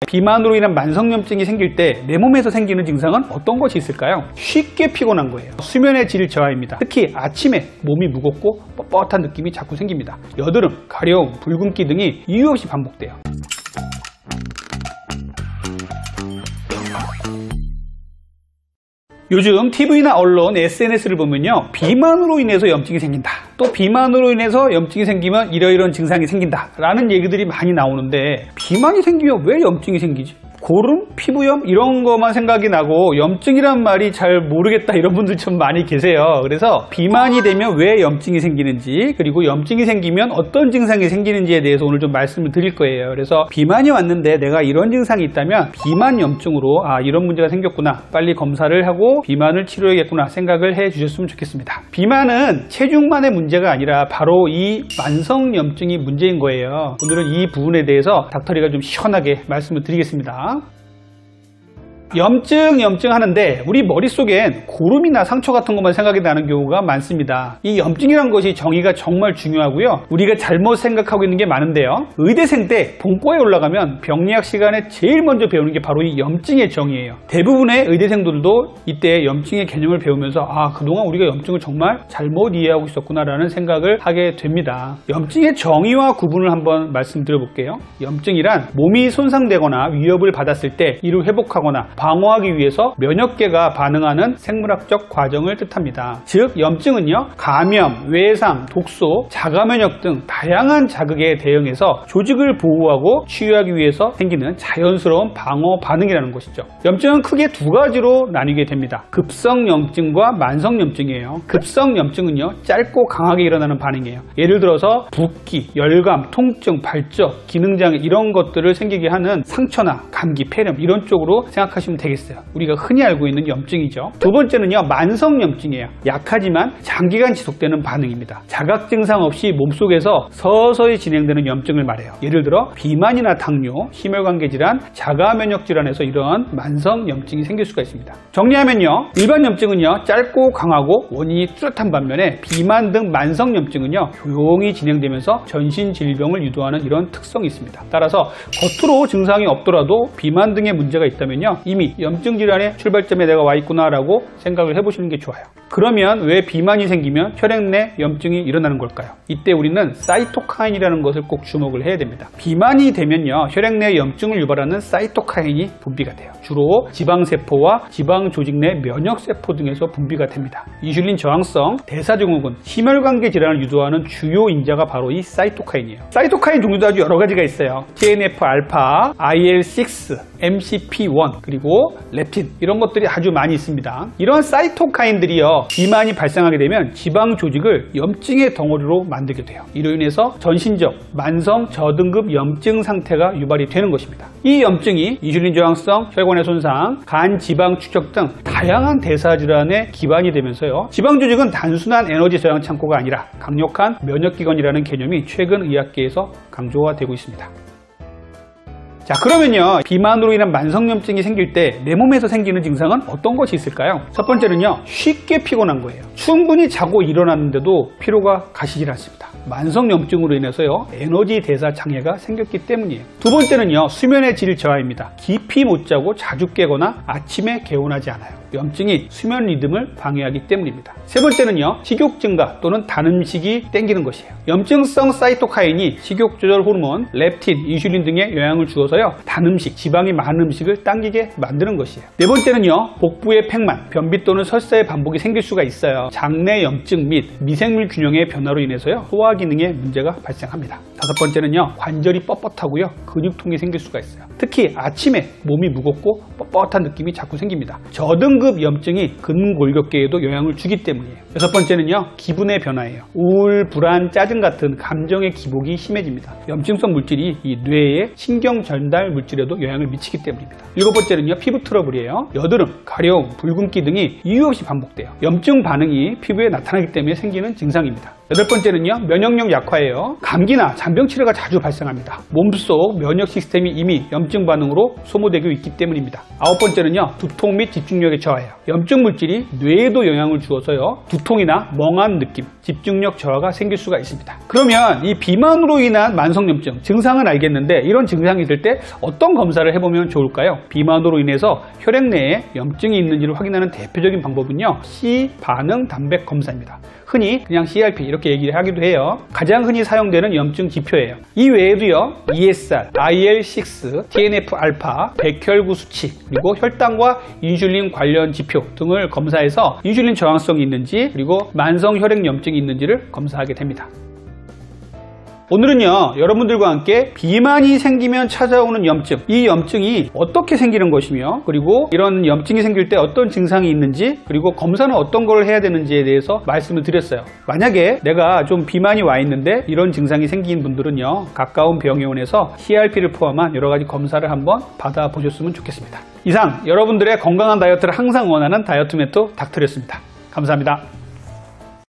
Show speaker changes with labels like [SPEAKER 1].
[SPEAKER 1] 비만으로 인한 만성염증이 생길 때 내 몸에서 생기는 증상은 어떤 것이 있을까요? 쉽게 피곤한 거예요. 수면의 질 저하입니다. 특히 아침에 몸이 무겁고 뻣뻣한 느낌이 자꾸 생깁니다. 여드름, 가려움, 붉은기 등이 이유 없이 반복돼요. 요즘 TV나 언론, SNS를 보면요, 비만으로 인해서 염증이 생긴다, 또 비만으로 인해서 염증이 생기면 이러이러한 증상이 생긴다 라는 얘기들이 많이 나오는데, 비만이 생기면 왜 염증이 생기지? 고름, 피부염 이런 것만 생각이 나고 염증이란 말이 잘 모르겠다 이런 분들 좀 많이 계세요. 그래서 비만이 되면 왜 염증이 생기는지, 그리고 염증이 생기면 어떤 증상이 생기는지에 대해서 오늘 좀 말씀을 드릴 거예요. 그래서 비만이 왔는데 내가 이런 증상이 있다면 비만염증으로 이런 문제가 생겼구나, 빨리 검사를 하고 비만을 치료해야겠구나 생각을 해 주셨으면 좋겠습니다. 비만은 체중만의 문제가 아니라 바로 이 만성염증이 문제인 거예요. 오늘은 이 부분에 대해서 닥터리가 좀 시원하게 말씀을 드리겠습니다. 염증 하는데 우리 머릿속엔 고름이나 상처 같은 것만 생각이 나는 경우가 많습니다. 이 염증이란 것이 정의가 정말 중요하고요, 우리가 잘못 생각하고 있는 게 많은데요, 의대생 때 본과에 올라가면 병리학 시간에 제일 먼저 배우는 게 바로 이 염증의 정의예요. 대부분의 의대생들도 이때 염증의 개념을 배우면서 그동안 우리가 염증을 정말 잘못 이해하고 있었구나 라는 생각을 하게 됩니다. 염증의 정의와 구분을 한번 말씀드려 볼게요. 염증이란 몸이 손상되거나 위협을 받았을 때 이를 회복하거나 방어하기 위해서 면역계가 반응하는 생물학적 과정을 뜻합니다. 즉 염증은요, 감염, 외상, 독소, 자가면역 등 다양한 자극에 대응해서 조직을 보호하고 치유하기 위해서 생기는 자연스러운 방어 반응이라는 것이죠. 염증은 크게 두 가지로 나뉘게 됩니다. 급성염증과 만성염증이에요. 급성염증은요, 짧고 강하게 일어나는 반응이에요. 예를 들어서 붓기, 열감, 통증, 발적, 기능장애 이런 것들을 생기게 하는 상처나 감기, 폐렴 이런 쪽으로 생각하시면 되겠어요. 우리가 흔히 알고 있는 염증이죠. 두 번째는요, 만성염증이에요. 약하지만 장기간 지속되는 반응입니다. 자각 증상 없이 몸속에서 서서히 진행되는 염증을 말해요. 예를 들어 비만이나 당뇨, 심혈관계 질환, 자가면역 질환에서 이러한 만성염증이 생길 수가 있습니다. 정리하면요, 일반 염증은요, 짧고 강하고 원인이 뚜렷한 반면에 비만 등 만성염증은요, 조용히 진행되면서 전신 질병을 유도하는 이런 특성이 있습니다. 따라서 겉으로 증상이 없더라도 비만 등의 문제가 있다면요, 이미 염증 질환의 출발점에 내가 와 있구나 라고 생각을 해보시는 게 좋아요. 그러면 왜 비만이 생기면 혈액 내 염증이 일어나는 걸까요? 이때 우리는 사이토카인이라는 것을 꼭 주목을 해야 됩니다. 비만이 되면요, 혈액 내 염증을 유발하는 사이토카인이 분비가 돼요. 주로 지방세포와 지방조직 내 면역세포 등에서 분비가 됩니다. 인슐린 저항성, 대사증후군, 심혈관계 질환을 유도하는 주요 인자가 바로 이 사이토카인이에요. 사이토카인 종류도 아주 여러 가지가 있어요. TNF-알파, IL-6, MCP1, 그리고 렙틴 이런 것들이 아주 많이 있습니다. 이런 사이토카인들이요, 비만이 발생하게 되면 지방 조직을 염증의 덩어리로 만들게 돼요. 이로 인해서 전신적 만성 저등급 염증 상태가 유발이 되는 것입니다. 이 염증이 인슐린 저항성, 혈관의 손상, 간 지방 축적 등 다양한 대사 질환의 기반이 되면서요, 지방 조직은 단순한 에너지 저장 창고가 아니라 강력한 면역기관이라는 개념이 최근 의학계에서 강조가 되고 있습니다. 자, 그러면요, 비만으로 인한 만성염증이 생길 때 내 몸에서 생기는 증상은 어떤 것이 있을까요? 첫 번째는요, 쉽게 피곤한 거예요. 충분히 자고 일어났는데도 피로가 가시질 않습니다. 만성염증으로 인해서요, 에너지 대사 장애가 생겼기 때문이에요. 두 번째는요, 수면의 질 저하입니다. 깊이 못 자고 자주 깨거나 아침에 개운하지 않아요. 염증이 수면 리듬을 방해하기 때문입니다. 세 번째는요, 식욕 증가 또는 단 음식이 땡기는 것이에요. 염증성 사이토카인이 식욕 조절 호르몬, 렙틴, 인슐린 등에 영향을 주어서요, 단 음식, 지방이 많은 음식을 당기게 만드는 것이에요. 네 번째는요, 복부의 팽만, 변비 또는 설사의 반복이 생길 수가 있어요. 장내 염증 및 미생물 균형의 변화로 인해서요, 소화 기능에 문제가 발생합니다. 다섯 번째는요, 관절이 뻣뻣하고요, 근육통이 생길 수가 있어요. 특히 아침에 몸이 무겁고 뻣뻣한 느낌이 자꾸 생깁니다. 저등급 염증이 근골격계에도 영향을 주기 때문이에요. 여섯 번째는요, 기분의 변화예요. 우울, 불안, 짜증 같은 감정의 기복이 심해집니다. 염증성 물질이 이 뇌의 신경 전달 물질에도 영향을 미치기 때문입니다. 일곱 번째는요, 피부 트러블이에요. 여드름, 가려움, 붉은기 등이 이유 없이 반복돼요. 염증 반응이 피부에 나타나기 때문에 생기는 증상입니다. 여덟 번째는요, 면역력 약화예요. 감기나 잔병 치레가 자주 발생합니다. 몸속 면역 시스템이 이미 염증 반응으로 소모되고 있기 때문입니다. 아홉 번째는요, 두통 및 집중력의 저하예요. 염증 물질이 뇌에도 영향을 주어서요, 두통 두통이나 멍한 느낌, 집중력 저하가 생길 수가 있습니다. 그러면 이 비만으로 인한 만성염증 증상은 알겠는데 이런 증상이 있을 때 어떤 검사를 해보면 좋을까요? 비만으로 인해서 혈액 내에 염증이 있는지를 확인하는 대표적인 방법은요, C반응 단백 검사입니다. 흔히 그냥 CRP 이렇게 얘기하기도 해요. 가장 흔히 사용되는 염증 지표예요. 이 외에도요, ESR, IL6, TNF-알파, 백혈구 수치, 그리고 혈당과 인슐린 관련 지표 등을 검사해서 인슐린 저항성이 있는지, 그리고 만성 혈액 염증이 있는지를 검사하게 됩니다. 오늘은요, 여러분들과 함께 비만이 생기면 찾아오는 염증, 이 염증이 어떻게 생기는 것이며, 그리고 이런 염증이 생길 때 어떤 증상이 있는지, 그리고 검사는 어떤 걸 해야 되는지에 대해서 말씀을 드렸어요. 만약에 내가 좀 비만이 와 있는데 이런 증상이 생긴 분들은요, 가까운 병원에서 CRP를 포함한 여러 가지 검사를 한번 받아보셨으면 좋겠습니다. 이상 여러분들의 건강한 다이어트를 항상 원하는 다이어트 매토 닥터였습니다. 감사합니다.